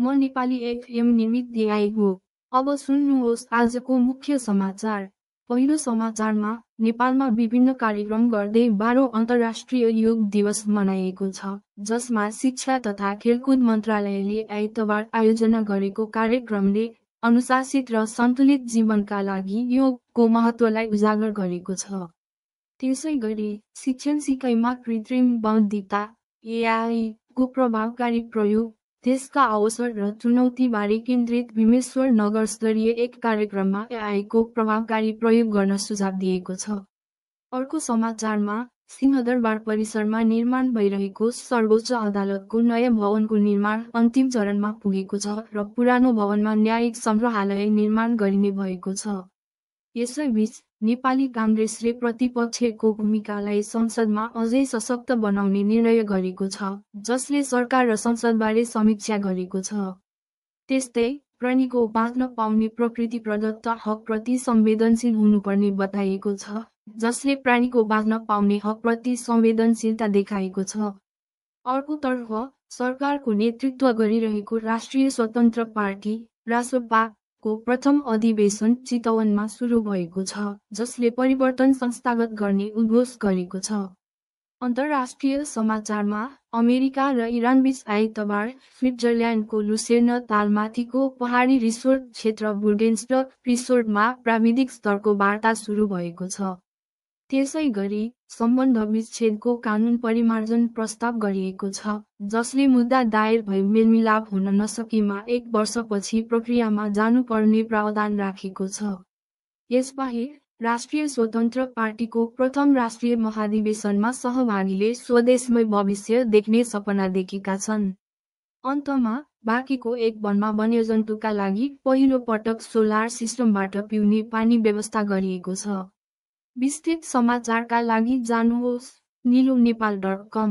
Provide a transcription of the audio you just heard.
म नेपाली एफएम निमित दिआई हो। अब सुन्नुहोस् आजको मुख्य समाचार। पहिलो समाचारमा नेपालमा विभिन्न कार्यक्रम गर्दै 12औं अन्तर्राष्ट्रिय योग दिवस मनाइएको छ, जसमा शिक्षा तथा खेलकुद मन्त्रालयले आइतबार आयोजना गरेको कार्यक्रमले अनुशासित र सन्तुलित जीवनका लागि योगको महत्त्वलाई उजागर गरेको छ। त्यसैगरी शिक्षण सिकाइमा कृत्रिम बौद्धिकता एआई को प्रभावकारी प्रयोग, त्यसका अवसर र चुनौतीबारे केन्द्रित भीमेश्वर नगर स्तरीय एक कार्यक्रममा एआई को प्रभावकारी प्रयोग गर्न सुझाव दिएको छ। अर्को समाचारमा सिंहदरबार परिसरमा निर्माण भइरहेको सर्वोच्च अदालतको नयाँ भवनको निर्माण अन्तिम चरणमा पुगेको छ र पुरानो भवनमा न्यायिक सङ्ग्रहालय निर्माण गरिने भएको छ। यसैबीच नेपाली काङ्ग्रेसले प्रतिपक्षको भूमिकालाई संसदमा अझै सशक्त बनाउने निर्णय गरेको छ, जसले सरकार र संसदबारे समीक्षा गरेको छ। त्यस्तै प्राणीको बाँच्न पाउने प्रकृति प्रदत्त हकप्रति संवेदनशील हुनुपर्ने बताइएको छ, जसले प्राणीको बाँच्न पाउने हकप्रति संवेदनशीलता देखाएको छ। अर्कोतर्फ सरकारको नेतृत्व गरिरहेको राष्ट्रिय स्वतन्त्र पार्टी रासपा को प्रथम अधिवेशन चितवनमा सुरु भएको छ, जसले परिवर्तन संस्थागत गर्ने उद्घोष गरेको छ। अन्तर्राष्ट्रिय समाचारमा अमेरिका र इरानबीच आइतबार स्विट्जरल्यान्डको लुसेर्न तालमाथिको पहाडी रिसोर्ट क्षेत्र बुर्गेन्स्टक रिसोर्टमा प्राविधिक स्तरको वार्ता सुरु भएको छ। त्यसैगरी सम्बन्ध विच्छेदको कानून परिमार्जन प्रस्ताव गरिएको छ, जसले मुद्दा दायर भई मेलमिलाप हुन नसकेमा 1 वर्षपछि प्रक्रियामा जानुपर्ने प्रावधान राखेको छ। यसबाहेक राष्ट्रिय स्वतन्त्र पार्टीको प्रथम राष्ट्रिय महाधिवेशनमा सहभागीले स्वदेशमै भविष्य देख्ने सपना देखेका छन्। अन्तमा बाँकीको एक वनमा वन्यजन्तुका लागि पहिलो पटक सोलर सिस्टमबाट पिउने पानी व्यवस्था गरिएको छ। विस्तृत समाचारका लागि जानुहोस् निलोनेपाल.com।